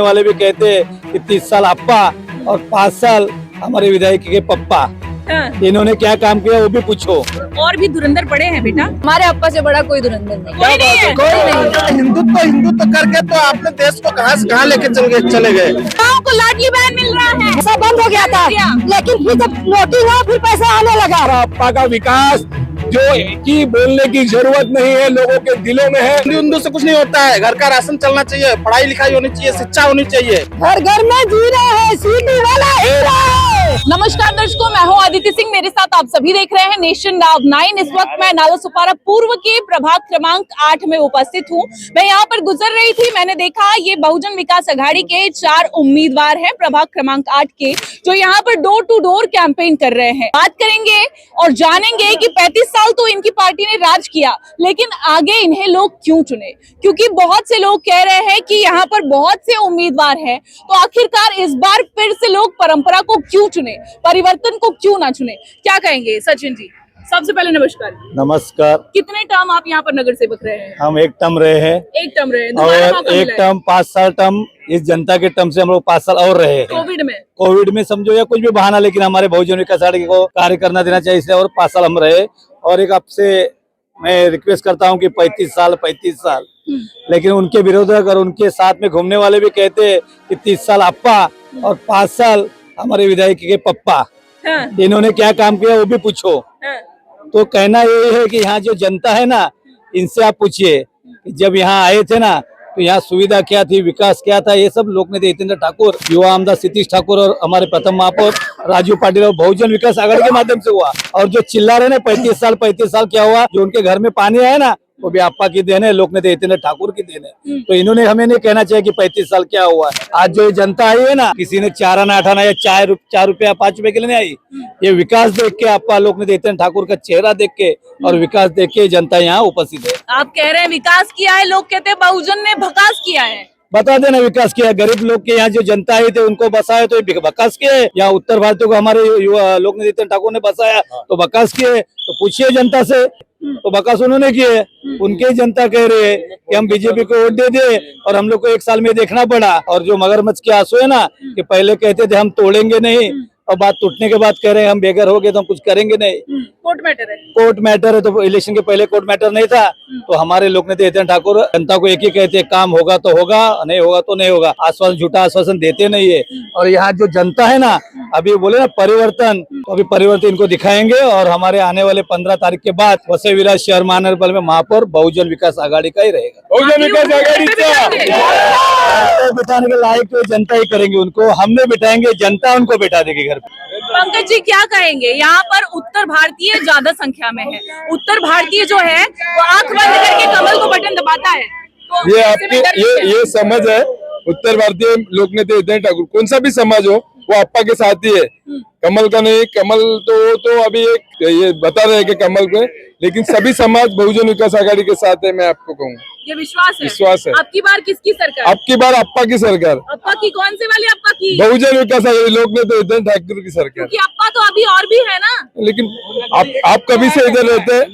वाले भी कहते हैं कि 30 साल अप्पा और 5 साल हमारे विधायक के पप्पा। इन्होंने क्या काम किया वो भी पूछो। और भी धुरंधर पड़े हैं बेटा। हमारे अप्पा से बड़ा कोई धुरंधर नहीं। कोई नहीं है। कोई नहीं। हिंदुत्व करके तो आपने देश को कहाँ से कहाँ लेके चले गए। गाँव को लाडली बहन मिल रहा है। सब बंद हो गया था, लेकिन फिर जब नोटिस हुआ फिर पैसा आने लगा। अप्पा का विकास जो की बोलने की जरूरत नहीं है, लोगों के दिलों में है। हिंदू से कुछ नहीं होता है। घर का राशन चलना चाहिए, पढ़ाई लिखाई होनी चाहिए, शिक्षा होनी चाहिए। घर घर में जी रहे हैं, सीटी वाला ही रहे। नमस्कार दर्शकों, मैं हूं आदित्य सिंह। मेरे साथ आप सभी देख रहे हैं नेशन नाउ 9। इस वक्त मैं नालासोपारा पूर्व के प्रभाग क्रमांक 8 में उपस्थित हूं। मैं यहां पर गुजर रही थी, मैंने देखा ये बहुजन विकास अघाड़ी के 4 उम्मीदवार हैं प्रभाग क्रमांक 8 के, जो यहां पर डोर टू डोर कैंपेन कर रहे हैं। बात करेंगे और जानेंगे कि 35 साल तो इनकी पार्टी ने राज किया, लेकिन आगे इन्हें लोग क्यों चुने। क्योंकि बहुत से लोग कह रहे हैं कि यहाँ पर बहुत से उम्मीदवार हैं, तो आखिरकार इस बार फिर से लोग परंपरा को क्यों चुने, परिवर्तन को क्यों ना चुने। क्या कहेंगे सचिन जी? सबसे पहले नमस्कार। नमस्कार। कितने टर्म आप यहाँ पर नगर सेवक रहे हैं? हम एक टर्म रहे हैं। एक टर्म रहे, दोबारा और मौका एक मिला है। टर्म 5 साल टर्म इस जनता के टर्म से हम लोग 5 साल और रहे हैं। कोविड में समझो या कुछ भी बहाना, लेकिन हमारे बहुजन विकास अघाड़ी को कार्य करना देना चाहिए, इसलिए और 5 साल हम रहे। और एक आपसे मैं रिक्वेस्ट करता हूँ कि 35 साल, लेकिन उनके विरोधक और उनके साथ में घूमने वाले भी कहते हैं कि 30 साल अप्पा और 5 साल हमारे विधायक के पप्पा। इन्होंने क्या काम किया वो भी पूछो। तो कहना ये है कि यहाँ जो जनता है ना, इनसे आप पूछिए जब यहाँ आए थे ना, तो यहाँ सुविधा क्या थी, विकास क्या था, ये सब लोग ने हितेंद्र ठाकुर, युवा आमदार सतीश ठाकुर और हमारे प्रथम महापौर राजू पाटिल और बहुजन विकास अघाड़ी के माध्यम से हुआ। और जो चिल्ला रहे ना 35 साल क्या हुआ, जो उनके घर में पानी आया ना, वो भी अप्पा की देन है, लोग ने हितेंद्र ठाकुर की देन है। तो इन्होंने हमें नहीं कहना चाहिए कि 35 साल क्या हुआ। आज जो जनता आई है ना, किसी ने 4 आना 8 आना या 4 रुपया 5 रुपए के लिए नहीं आई। ये विकास देख के अप्पा लोग ने हितेंद्र ठाकुर का चेहरा देख के और विकास देख के जनता यहाँ उपस्थित है। आप कह रहे हैं विकास किया है, लोग कहते हैं बहुजन ने भकास किया है। बता देना विकास किया। गरीब लोग के यहाँ जो जनता आई थे उनको बसाया तो विकास किए, या उत्तर भारतीयों को हमारे युवा लोग ने हितेंद्र ठाकुर ने बसाया तो विकास किए। तो पूछिए जनता से, तो विकास उन्होंने किए। उनके जनता कह रहे हैं कि हम बीजेपी को वोट दे दे, और हम लोग को 1 साल में देखना पड़ा। और जो मगरमच्छ के आंसू है ना, कि पहले कहते थे हम तोड़ेंगे नहीं, और बात टूटने के बाद कह रहे हैं हम बेघर हो गए तो हम कुछ करेंगे नहीं। कोर्ट मैटर है तो इलेक्शन के पहले कोर्ट मैटर नहीं था। तो हमारे लोग ने हितेंद्र ठाकुर जनता को एक ही कहते हैं, काम होगा तो होगा, नहीं होगा तो नहीं होगा। आश्वासन, झूठा आश्वासन देते नहीं है। और यहाँ जो जनता है ना, अभी बोले ना परिवर्तन, तो अभी परिवर्तन इनको दिखाएंगे। और हमारे आने वाले 15 तारीख के बाद वसई विराट शहर महानगर में महापौर बहुजन विकास अघाड़ी का ही रहेगा। बहुजन विकास अघाड़ी बिठाने के लायक तो जनता ही करेंगे, उनको हम नहीं बिठाएंगे, जनता उनको बिठा देगी घर पे। पंकज जी क्या कहेंगे? यहाँ पर उत्तर भारतीय ज्यादा संख्या में है। उत्तर भारतीय जो है वो आंख बंद करके कमल को बटन दबाता है। तो ये आपके ये समझ है। उत्तर भारतीय लोग ने हितेंद्र ठाकुर, कौन सा भी समाज हो, वो अप्पा के साथ ही है, कमल का नहीं। कमल तो अभी एक ये बता रहे हैं कि कमल पे, लेकिन सभी समाज बहुजन विकास अघाड़ी के साथ है। मैं आपको कहूँगा, ये विश्वास है। आपकी बार किसकी सरकार? आपकी बार अप्पा की सरकार। अप्पा की? कौन से वाली अप्पा की? बहुजन विकास अघाड़ी लोग ने तो हितेंद्र ठाकुर की सरकार। क्योंकि अप्पा तो अभी और भी है ना। लेकिन आप कभी से इधर रहते हैं?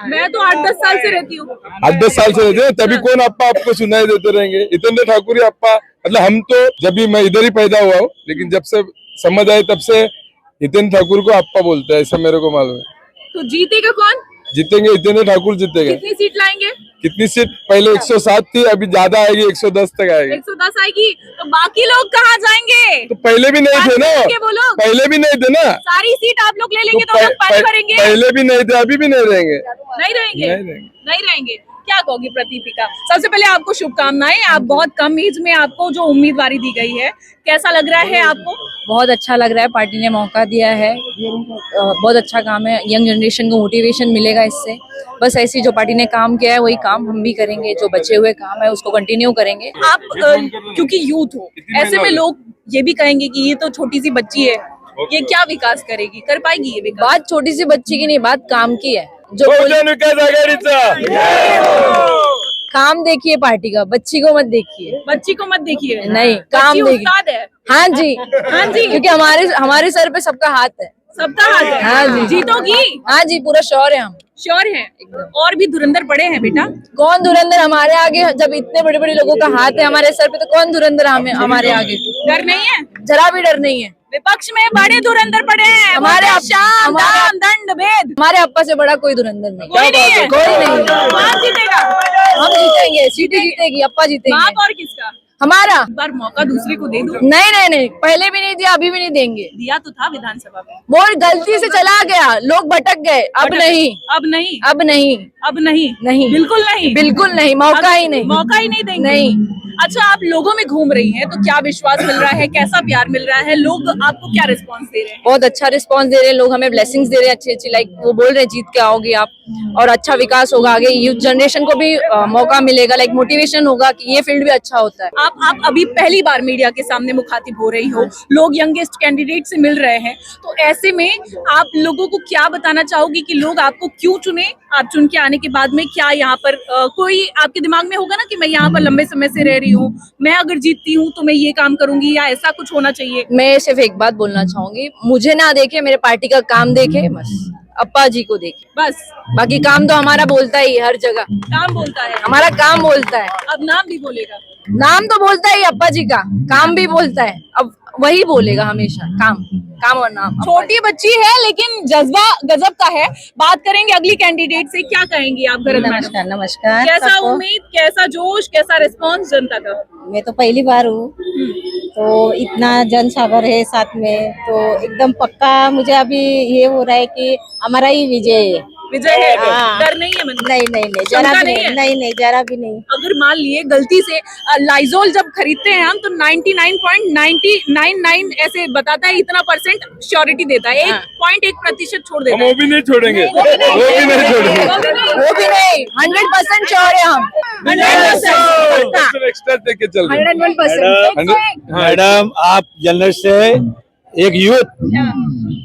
मैं तो 8-10 साल से रहती हूँ। 8-10 साल से रहते हैं, तभी कौन अप्पा आपको सुनाई देते रहेंगे? हितेंद्र ठाकुर ही अप्पा। मतलब हम तो जब भी, मैं इधर ही पैदा हुआ हूँ, लेकिन जब से समझ आए तब से हितेंद्र ठाकुर को अप्पा बोलते हैं, ऐसा मेरे को मालूम है। तो जीतेगा कौन? जीतेंगे हितेंद्र ठाकुर जीतेगा। कितनी सीट लाएंगे? कितनी सीट? पहले 107 थी, अभी ज्यादा आएगी, 110 तक आएगी। 110 आएगी। तो बाकी लोग कहाँ जाएंगे? तो पहले भी नहीं थे ना, वो लोग पहले भी नहीं थे ना। सारी सीट आप लोग ले लेंगे तो लोग पानी भरेंगे। पहले भी नहीं थे, अभी भी नहीं रहेंगे। नहीं रहेंगे। क्या कहोगी प्रदीपिका? सबसे पहले आपको शुभकामनाएं। आप बहुत कम एज में आपको जो उम्मीदवारी दी गई है, कैसा लग रहा है आपको? बहुत अच्छा लग रहा है, पार्टी ने मौका दिया है, बहुत अच्छा काम है। यंग जनरेशन को मोटिवेशन मिलेगा इससे। बस ऐसी जो पार्टी ने काम किया है वही काम हम भी करेंगे, जो बचे हुए काम है उसको कंटिन्यू करेंगे। आप क्योंकि यूथ हो, ऐसे में लोग ये भी कहेंगे कि ये तो छोटी सी बच्ची है, ये क्या विकास करेगी, कर पाएगी ये विकास? बात छोटी सी बच्ची की नहीं, बात काम की है। जो काम देखिए पार्टी का, बच्ची को मत देखिए। बच्ची को मत देखिए, नहीं काम देखिए। उस्ताद है। हाँ जी, क्योंकि हमारे सर पे सबका हाथ है। सबका हाथ है। हाँ जी। जीतोगी? हाँ जी, पूरा श्योर है हम। श्योर है? और भी धुरंधर पड़े हैं बेटा। कौन धुरंधर हमारे आगे, जब इतने बड़े बड़े लोगों का हाथ है हमारे सर पे, तो कौन धुरंधर हमारे आगे? डर नहीं है? जरा भी डर नहीं है। विपक्ष में बड़े धुरंधर पड़े हैं, हमारे शाम दाम दंड भेद। हमारे अप्पा से बड़ा कोई धुरंधर नहीं। कोई नहीं है? कोई नहीं। कौन जीतेगा? हम जीतेंगे, सीटें जीतेगी, अप्पा जीतेंगे। बाप और किसका? हमारा। एक बार मौका दूसरे को दे दो। नहीं नहीं नहीं, पहले भी नहीं दिया, अभी भी नहीं देंगे। दिया तो था विधानसभा में। वो गलती से चला गया, लोग भटक गए। अब नहीं, अब नहीं, अब नहीं, अब नहीं, नहीं, बिल्कुल नहीं, बिल्कुल नहीं, मौका ही नहीं, मौका ही नहीं देंगे। नहीं। अच्छा, आप लोगों में घूम रही हैं तो क्या विश्वास मिल रहा है, कैसा प्यार मिल रहा है, लोग आपको क्या रिस्पांस दे रहे हैं? बहुत अच्छा रिस्पांस दे रहे हैं लोग, हमें ब्लेसिंग्स दे रहे हैं अच्छी अच्छी। लाइक वो बोल रहे हैं जीत के आओगे आप और अच्छा विकास होगा, आगे यूथ जनरेशन को भी मौका मिलेगा, लाइक मोटिवेशन होगा कि ये फील्ड भी अच्छा होता है। आप अभी पहली बार मीडिया के सामने मुखातिब हो रही हो, लोग यंगेस्ट कैंडिडेट से मिल रहे हैं, तो ऐसे में आप लोगों को क्या बताना चाहोगी कि लोग आपको क्यों चुने? आप चुन के आने के बाद में क्या यहाँ पर कोई आपके दिमाग में होगा ना कि मैं यहाँ पर लंबे समय से रह रही हूँ, मैं अगर जीतती हूँ तो मैं ये काम करूंगी, या ऐसा कुछ होना चाहिए? मैं सिर्फ एक बात बोलना चाहूंगी, मुझे ना देखे, मेरे पार्टी का काम देखे, बस अप्पा जी को देखे बस। बाकी काम तो हमारा बोलता ही है, हर जगह काम बोलता है, हमारा काम बोलता है। अब नाम भी बोलेगा। नाम तो बोलता ही अप्पा जी का, काम भी बोलता है, अब वही बोलेगा हमेशा, काम काम और नाम। छोटी बच्ची है लेकिन जज्बा गजब का है। बात करेंगे अगली कैंडिडेट से, क्या कहेंगी आप? नमस्कार नमस्कार कैसा सबको। उम्मीद, कैसा जोश, कैसा रिस्पांस जनता का? मैं तो पहली बार हूँ, तो इतना जनसागर है साथ में, तो एकदम पक्का मुझे अभी ये हो रहा है कि हमारा ही विजय है। विजय है? हाँ। डर नहीं है मन में? नहीं नहीं नहीं, शंका जरा भी नहीं नहीं, है? नहीं नहीं, जरा भी नहीं। अगर मान लिए गलती से लाइजोल जब खरीदते हैं हम तो 99.999 ऐसे बताता है, इतना परसेंट श्योरिटी देता है, 1.1% छोड़ देता हम है। वो भी नहीं छोड़ेंगे, वो भी नहीं छोड़ेंगे। वो भी नहीं, 100% श्योर है हम, 100%। एक्स्ट्रा देके चल रहे हैं। 101%। मैडम, आप जर्नलिस्ट से एक यूथ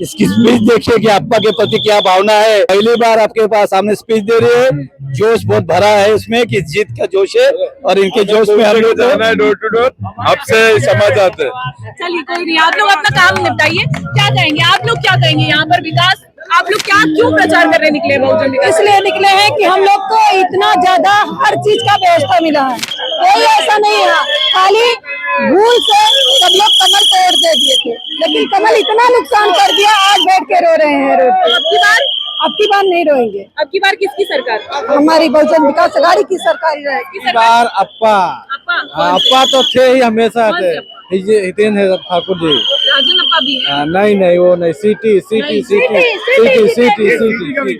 इसकी स्पीच देखिए कि आपका के प्रति क्या भावना है। पहली बार आपके पास सामने स्पीच दे रही है, जोश बहुत भरा है इसमें कि जीत का जोश है, और इनके जोश में हम लोग जाना है डोर टू डोर, आपसे समाज आते हैं। चलिए कोई नहीं, आप लोग अपना काम निपटाइए। क्या कहेंगे आप लोग, क्या कहेंगे यहाँ पर विकास? आप लोग क्यों प्रचार करने निकले बहुजन विकास? इसलिए निकले हैं कि हम लोग को इतना ज्यादा हर चीज का व्यवस्था मिला है, कोई ऐसा नहीं है खाली भूल से सब लोग कमल तोड़ दे दिए थे, लेकिन कमल इतना नुकसान कर दिया, आज बैठ के रो रहे हैं रोड पे। अब की बार नहीं रोएंगे। अब की बार किसकी सरकार? हमारी बहुजन विकास अघाड़ी की सरकारी रहेगी। बार अप्पा अप्पा तो थे ही हमेशा कौन से अप्पा? हितेंद्र ठाकुर जी। राजन अप्पा भी हैं। नहीं नहीं, वो नहीं, city city city city city city.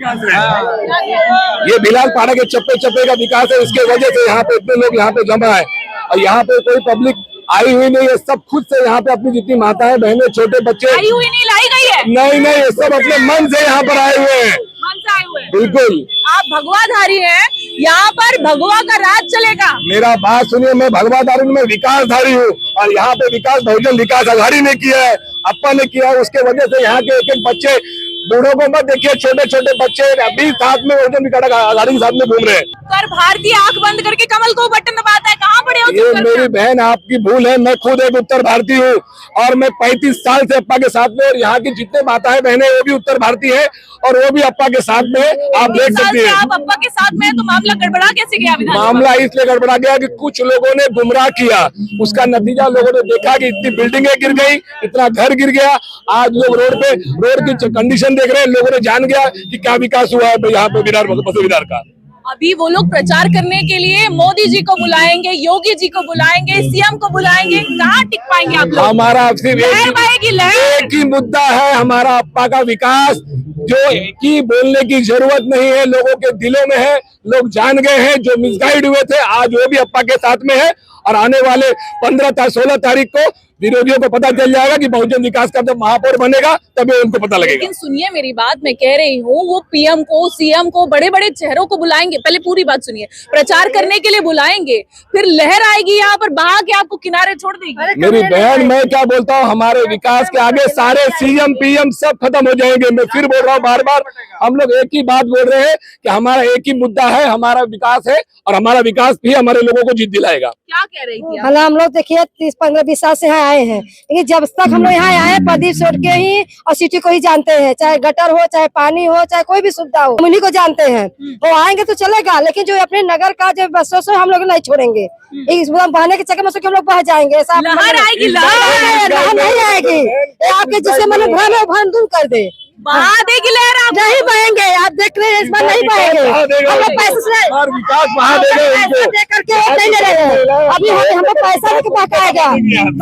ये बिलाल पाड़ा के चप्पे चप्पे का विकास है, इसके वजह से यहाँ पे इतने लोग यहाँ पे जमा है, और यहाँ पे कोई पब्लिक आई हुई नहीं है, सब खुद से यहाँ पे अपनी जितनी माताएं बहनें छोटे बच्चे, आई हुई नहीं, लाई गई है। नहीं नहीं, ये सब अपने मन से यहाँ पर आए हुए हैं। मन से आए हुए हैं। बिल्कुल, आप भगवाधारी हैं, यहाँ पर भगवा का राज चलेगा। मेरा बात सुनिए, मैं भगवाधारी में विकासधारी हूँ, और यहाँ पे विकास बहुजन विकास अघाड़ी ने किया है, अप्पा ने किया है, उसके वजह से यहाँ के एक एक बच्चे, बूढ़ों को मत देखिए, छोटे छोटे बच्चे अभी साथ में बहुजन विकास अघाड़ी के साथ में घूम रहे हैं। कर भारतीय आंख बंद करके कमल को बटन दबाता है, कहाँ पड़े हो ये तुम? मेरी बहन, आपकी भूल है, मैं खुद एक उत्तर भारतीय हूँ, और मैं 35 साल से अप्पा के साथ में, और यहाँ की जितने माताएं बहनें वो भी उत्तर भारतीय है, और वो भी अप्पा के साथ में, आप देख सकते हैं। आप अप्पा के साथ में हैं, तो मामला गड़बड़ा कैसे गया विधानसभा? मामला इसलिए गड़बड़ा गया कि कुछ लोगों ने गुमराह किया, उसका नतीजा लोगों ने देखा कि इतनी बिल्डिंगें गिर गई, इतना घर गिर गया, आज लोग रोड की कंडीशन देख रहे हैं, लोगों ने जान गया कि क्या विकास हुआ है यहाँ पे विरार का। अभी वो लोग प्रचार करने के लिए मोदी जी को बुलाएंगे, योगी जी को बुलाएंगे, सीएम को बुलाएंगे, कहाँ टिक पाएंगे आप लोग? हमारा सिर्फ लहर बहेगी, लहर। एक ही मुद्दा है, हमारा अप्पा का विकास, जो की बोलने की जरूरत नहीं है, लोगों के दिलों में है, लोग जान गए हैं, जो मिसगाइड हुए थे आज वो भी अप्पा के साथ में है, और आने वाले 16 तारीख को विरोधियों को पता चल जाएगा कि बहुजन विकास का जब महापौर बनेगा तभी उनको पता लगेगा। लेकिन सुनिए मेरी बात, मैं कह रही हूँ वो पीएम को, सीएम को, बड़े बड़े चेहरों को बुलाएंगे, पहले पूरी बात सुनिए, प्रचार करने के लिए बुलाएंगे, फिर लहर आएगी यहाँ पर बहा के आपको किनारे छोड़ देगी। मेरी बहन, मैं क्या बोलता हूँ, हमारे विकास के आगे सारे सीएम पीएम सब खत्म हो जाएंगे। मैं फिर बोल रहा हूँ बार बार, हम लोग एक ही बात बोल रहे हैं कि हमारा एक ही मुद्दा है, हमारा विकास है, और हमारा विकास भी हमारे लोगों को जीत दिलाएगा। क्या कह रही थी? हाँ, हम लोग देखिए 30-15-20 साल से यहाँ आए हैं, लेकिन जब तक हम लोग यहाँ आए हैं प्रदीप सोड के ही और सिटी को ही जानते हैं, चाहे गटर हो, चाहे पानी हो, चाहे कोई भी सुविधा हो, हम उन्हीं को जानते हैं। वो आएंगे तो चलेगा, लेकिन जो अपने नगर का जो बसों से हम लोग नहीं छोड़ेंगे। इस बहाने के चक्कर में हम लोग बह जाएंगे। ऐसा लहर आएगी, लहर नहीं आएगी, ये आपके जिससे मन भ्रम है भ्रम दूर कर दे। बहा देगी लहर, आप नहीं बहेंगे, आप देख रहे हैं इस बार नहीं बहेंगे। हम लोग पैसे से विकास बहा देगा इनको। दे करके नहीं ले रहे हैं, अभी हम लोग पैसा लेके बकाएगा।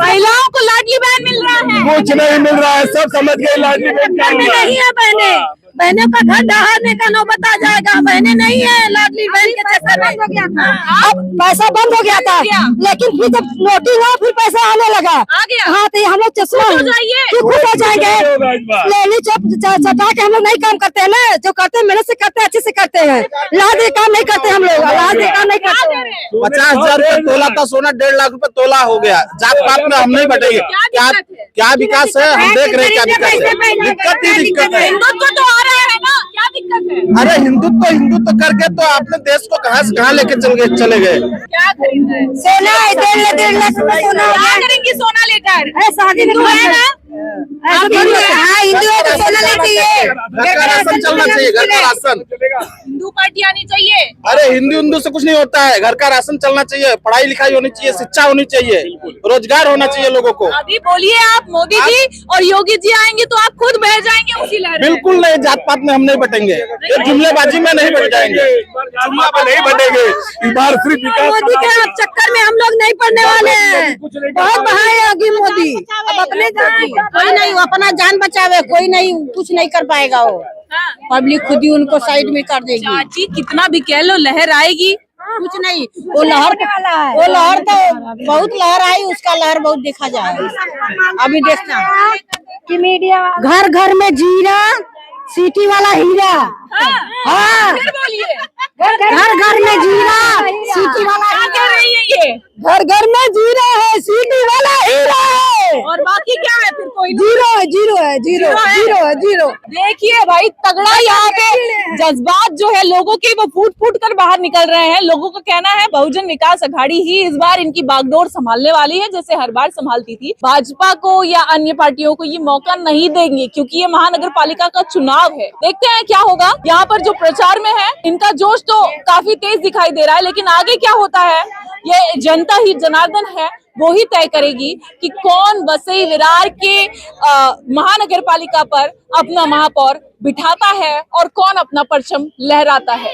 महिलाओं को लाडली बहन मिल रहा है। कुछ नहीं मिल रहा है, सब समझ गए लाडली बहन क्या बहने हुआ। नहीं है, बहने बहनों का घर दहाड़ने का नौबत आ जाएगा। बहने नहीं है, लाडली बहन के चक्कर में हो गया था, अब पैसा बंद हो गया था, लेकिन फिर जब नोटिंग हुआ फिर पैसा आने लगा। आ गया? हाँ, तो हम लोग चश्मा खुश हो जाइए। क्यों खुश हो जाएंगे? इस बार। लेनी चटा के हम लोग नहीं काम करते हैं ना, जो करते हैं मेहनत से करते हैं, अच्छे से करते हैं। लाज ये काम नहीं करते हम लोग, लाज ये काम नहीं करते हैं। 50,000 रुपए तोला था सोना, 1.5 लाख रुपए तोला हो गया। जात पात में हम नहीं बटेंगे। क्या विकास है, हम देख रहे हैं क्या विकास है। दिक्कत ही दिक्कत है। हिंदुत्व तो आ रहा है ना, क्या दिक्कत है? अरे हिंदुत्व करके तो आपने देश को कहां से कहां लेके चले गए। क्या खरीद रहे हैं? सोना 1.5 लाख रुपए सोना क्या करेंगी सोना लेकर? शादी हिंदू है ना? हाँ, हिंदू है तो सोना नहीं चाहिए। घर का राशन चलना चाहिए, घर का राशन। हिंदू पार्टी आनी चाहिए। अरे हिंदू से कुछ नहीं होता है, घर का राशन चलना चाहिए, पढ़ाई लिखाई होनी चाहिए, शिक्षा होनी चाहिए, रोजगार होना चाहिए लोगों को। अभी बोलिए आप, मोदी जी और योगी जी आएंगे तो आप खुद बह जाएंगे उसी लहर में। बिल्कुल नहीं, जात पात में हम नहीं बटेंगे, ये जुमलेबाजी में नहीं बट जाएंगे। जुम्मा पे नहीं बटेंगे इस बार, सिर्फ मोदी के विकास। चक्कर में हम लोग नहीं पड़ने वाले हैं। बहुत बहाएगी मोदी, अब अपने कोई नहीं, वो अपना जान बचावे, कोई नहीं कुछ नहीं कर पाएगा। वो पब्लिक खुद ही उनको साइड में कर देगी। चाची कितना भी कह लो, लहर आएगी। कुछ नहीं, वो लहर तो बहुत लहर आई, उसका लहर बहुत देखा जाए। अभी देखना कि मीडिया घर घर में जीरा, सिटी वाला हीरा। हाँ, फिर बोलिए, घर घर में जीरा, सिटी वाला क्या कह रही है ये? घर घर में जीरा है, सिटी वाला हीरा है। और बाकी क्या है फिर? कोई जीरो है, जीरो है, जीरो जीरो है, जीरो। देखिए भाई, तगड़ा यहाँ पे जज्बात जो है लोगों के, वो फूट फूट कर बाहर निकल रहे हैं। लोगों का कहना है बहुजन विकास अघाड़ी ही इस बार इनकी बागडोर संभालने वाली है, जैसे हर बार संभालती थी। भाजपा को या अन्य पार्टियों को ये मौका नहीं देंगे, क्योंकि ये महानगर पालिका का चुनाव है। देखते हैं क्या होगा। यहाँ पर जो प्रचार में है, इनका जोश तो काफी तेज दिखाई दे रहा है, लेकिन आगे क्या होता है ये जनता ही, जनार्दन है वो ही तय करेगी कि कौन वसई विरार के महानगर पालिका पर अपना महापौर बिठाता है और कौन अपना परचम लहराता है।